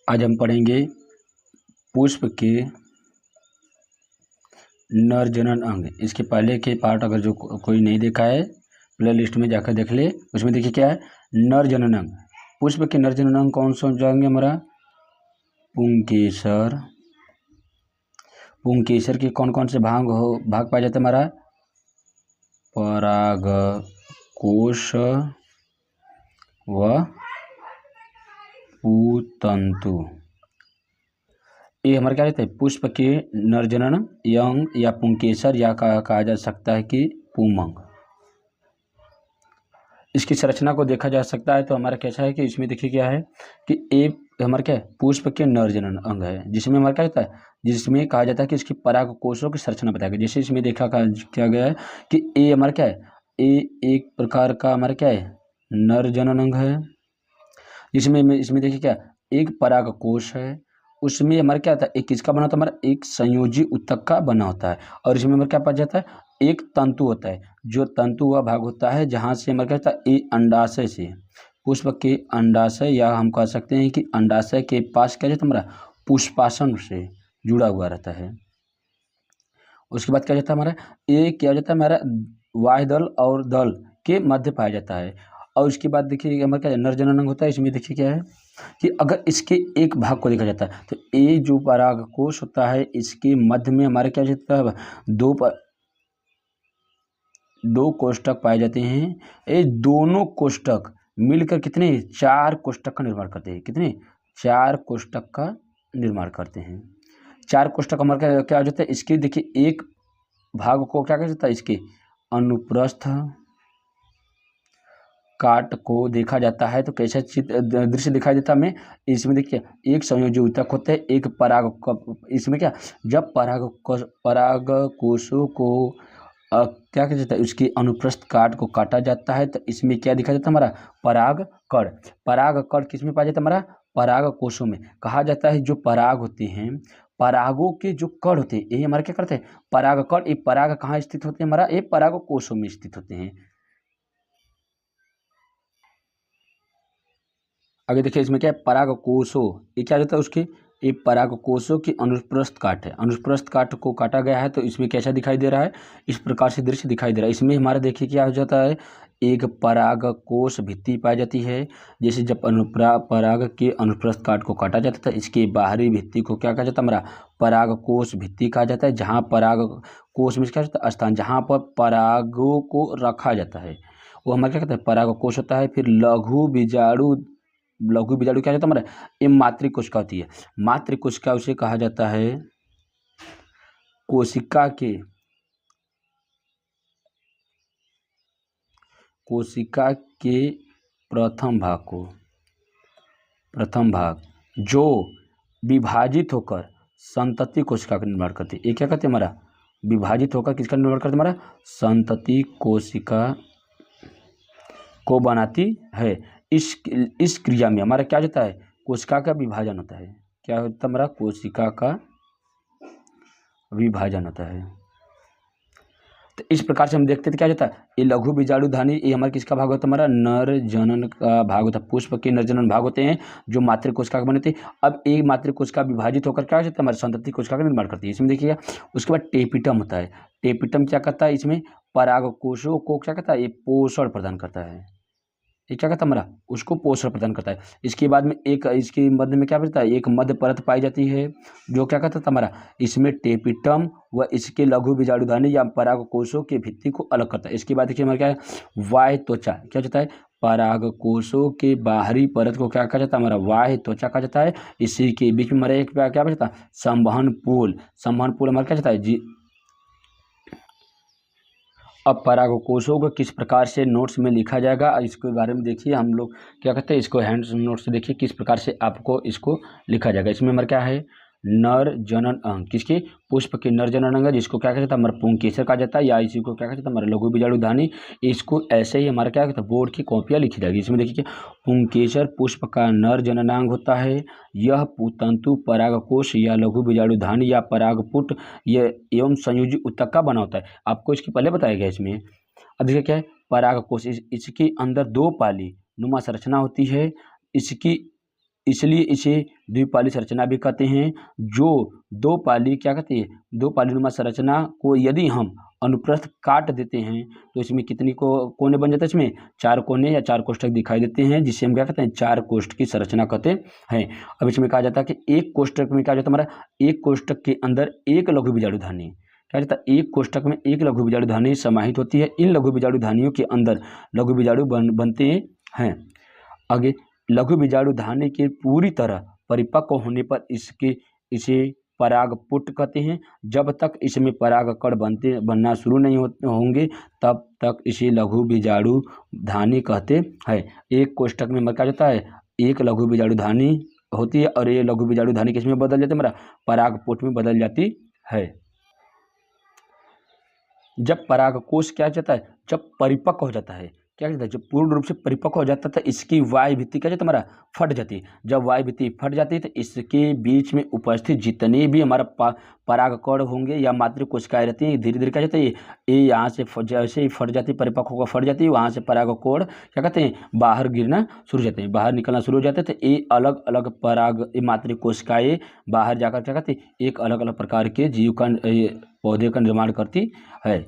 आज हम पढ़ेंगे पुष्प के नर जनन अंग। इसके पहले के पार्ट अगर जो कोई नहीं देखा है प्ले लिस्ट में जाकर देख ले। उसमें देखिए क्या है, नर जनन अंग। पुष्प के नर जनन अंग कौन सा जाएंगे हमारा? पुंकेसर। पुंकेसर के कौन कौन से भाग पाए जाते हैं हमारा? परागकोश व पुतंतु। ये हमारे क्या रहता है? पुष्प के नरजनन अंग या पुंकेसर या कहा जा सकता है कि पुमंग। इसकी संरचना को देखा जा सकता है तो हमारा कैसा है कि इसमें देखिए क्या है कि एक हमारा क्या है, पुष्प के नरजनन अंग है, जिसमें हमारा क्या होता है, जिसमें कहा जाता है कि इसकी परागकोशों की संरचना बताया गया। जैसे इसमें देखा क्या गया है कि ए हमारा क्या है, ए एक प्रकार का हमारा क्या है, नरजनन अंग है, जिसमें इसमें देखिए क्या, एक परागकोश है, उसमें हमारा क्या होता है, एक किसका बना होता है, हमारा एक संयोजी ऊतक का बना होता है, और इसमें हमारा क्या पाया जाता है, एक तंतु होता है, जो तंतु हुआ भाग होता है जहाँ से हमारा क्या होता है, ये अंडाशय से, पुष्प के अंडाशय या हम कह सकते हैं कि अंडाशय के पास क्या जाता है हमारा, पुष्पासन से जुड़ा हुआ रहता है। उसके बाद क्या जाता है हमारा, ये क्या जाता है हमारा वाह्य दल और दल के मध्य पाया जाता है। और उसके बाद देखिए हमारा क्या नरजनन अंग होता है। इसमें देखिए क्या है कि अगर इसके एक भाग को देखा जाता है तो ये जो परागकोश होता है इसके मध्य में हमारे क्या जाता है, दो कोष्ठक पाए जाते हैं। ये दोनों कोष्ठक मिलकर कितने, 4 कोष्ठक का निर्माण करते हैं। कितने? 4 कोष्ठक का निर्माण करते हैं। 4 कोष्ठक हमारा क्या हो जाता है, इसके देखिए एक भाग को क्या कहा जाता है, इसके अनुप्रस्थ काट को देखा जाता है तो कैसा दृश्य दिखाई देता है हमें। इसमें देखिए एक संयोजी ऊतक होता है, एक पराग, इसमें क्या, जब परागकोशों को क्या कहा जाता है, उसके अनुप्रस्थ काट को काटा जाता है तो इसमें क्या दिखा जाता है हमारा, परागकण। परागकण किसमें पाया जाता है हमारा, परागकोशों में। कहा जाता है जो पराग होते हैं, परागों के जो कण होते हैं यही हमारे क्या करते हैं, परागकण। ये पराग कहाँ स्थित होते हैं हमारा, ये परागकोशों में स्थित होते हैं। आगे देखिए इसमें क्या है, परागकोशों, ये क्या होता है उसके, ये परागकोशों की अनुप्रस्थ काट है। अनुप्रस्थ काट को काटा गया है तो इसमें कैसा दिखाई दे रहा है, इस प्रकार से दृश्य दिखाई दे रहा है। इसमें हमारा देखिए क्या हो जाता है, एक परागकोश भित्ति पाई जाती है। जैसे जब पराग के अनुप्रस्थ काट को काटा जाता है इसके बाहरी भित्ति को क्या कहा जाता है हमारा, परागकोश भित्ति कहा जाता है। जहाँ परागकोश में क्या होता है, स्थान जहाँ पर परागों को रखा जाता है वो हमारा क्या कहते हैं, परागकोश होता है। फिर लघु बीजाणु क्या होता है हमारा, ये मातृकोशिका होती है। मातृकोशिका उसे कहा जाता है कोशिका के प्रथम भाग जो विभाजित होकर संतति कोशिका का निर्माण करती है। ये क्या कहते हैं हमारा, विभाजित होकर किसका निर्माण करते हैं हमारा, संतति कोशिका को बनाती है। इस क्रिया में हमारा क्या होता है, कोशिका का विभाजन होता है। क्या होता है हमारा, कोशिका का विभाजन होता है। तो इस प्रकार से हम देखते थे क्या होता है, ये लघु बीजाणुधानी, ये हमारा किसका भाग होता है, हमारा नर जनन का भाग होता है। पुष्प के नर जनन भाग होते हैं जो मातृकोशिका का बनते हैं। अब एक मातृकोशिका विभाजित होकर क्या होता है, हमारे संतति कोशिका का निर्माण करती है। इसमें देखिएगा उसके बाद टेपिटम होता है। टेपिटम क्या करता है, इसमें परागकोशों को क्या करता है, ये पोषण प्रदान करता है। ये क्या कहता है हमारा, उसको पोषण प्रदान करता है। इसके बाद में एक इसके मध्य में क्या बचता है, एक मध्य परत पाई जाती है जो क्या कहता है हमारा, इसमें टेपिटम व इसके लघु बीजाणुधानी या परागकोशों के भित्ति को अलग करता है। इसके बाद देखिए हमारा क्या है, बाह्य त्वचा क्या होता है, परागकोशों के बाहरी परत को क्या कहा जाता है, हमारा बाह्य त्वचा कहा जाता है। इसी के बीच में हमारा एक क्या बचता है, संवहन पोल। संवहन पोल हमारा क्या जाता है जी। अब परागकोशों को किस प्रकार से नोट्स में लिखा जाएगा इसके बारे में देखिए। हम लोग क्या कहते हैं, इसको हैंड नोट्स से देखिए किस प्रकार से आपको इसको लिखा जाएगा। इसमें हमारा क्या है, नर जनन अंग, किसके, पुष्प के नर जनन अंग, जिसको क्या कहता है हमारा पुंकेसर कहा जाता है, या इसी को क्या कहता है हमारा लघु बीजाणुधानी। इसको ऐसे ही हमारा क्या कहता है, बोर्ड की कॉपियाँ लिखी जाएगी। इसमें देखिए पुंकेसर पुष्प का नर जननांग होता है। यह पुतंतु परागकोश या लघु बीजाणुधानी या परागपुट यह एवं संयोजी ऊतक का बना होता है। आपको इसके पहले बताया गया इसमें। अब देखिए क्या है, परागकोश, इसके अंदर 2 पाली नुमा संरचना होती है। इसलिए इसे द्विपाली संरचना भी कहते हैं। जो दो पाली क्या कहते हैं, दो पालीनुमा संरचना को यदि हम अनुप्रस्थ काट देते हैं तो इसमें कितनी कोने बन जाते हैं, इसमें 4 कोने या 4 कोष्ठक दिखाई देते हैं, जिसे हम क्या कहते हैं 4 कोष्ठ की संरचना कहते हैं। अब इसमें कहा जाता है कि एक कोष्ठक में क्या जाता है हमारा, एक कोष्ठक के अंदर एक लघु बीजाणु धानी, क्या जाता है एक कोष्ठक में एक लघु बीजाणु धानी समाहित होती है। इन लघु बीजाणु धानियों के अंदर लघु बीजाणु बनते हैं। आगे लघु बीजाणु धानी के पूरी तरह परिपक्व होने पर इसे परागपुट कहते हैं। जब तक इसमें परागकण बनना शुरू नहीं होंगे तब तक इसे लघु बीजाणु धानी कहते हैं। एक कोष्ठक में क्या जाता है, एक लघु बीजाणु धानी होती है और ये लघु बीजाणु धानी किस में बदल जाती है, हमारा परागपुट में बदल जाती है। जब परागकोश क्या जाता है, जब परिपक्व हो जाता है, क्या कहता है जब पूर्ण रूप से परिपक्व हो जाता है इसकी वाय भित्ति क्या जाता है हमारा फट जाती है। जब वाय भित्ति फट जाती है तो इसके बीच में उपस्थित जितने भी हमारा परागकण होंगे या मातृ कोशिकाएं रहती हैं धीरे धीरे क्या जाता है ये यहाँ से जैसे ही फट जाती है, परिपक्व होकर फट जाती है, वहाँ से परागकण क्या कहते हैं बाहर गिरना शुरू हो जाते हैं, बाहर निकलना शुरू हो जाते हैं। तो ये अलग अलग ये मातृ कोशिकाएं बाहर जाकर क्या कहते हैं एक अलग अलग प्रकार के जीव का पौधे का निर्माण करती है।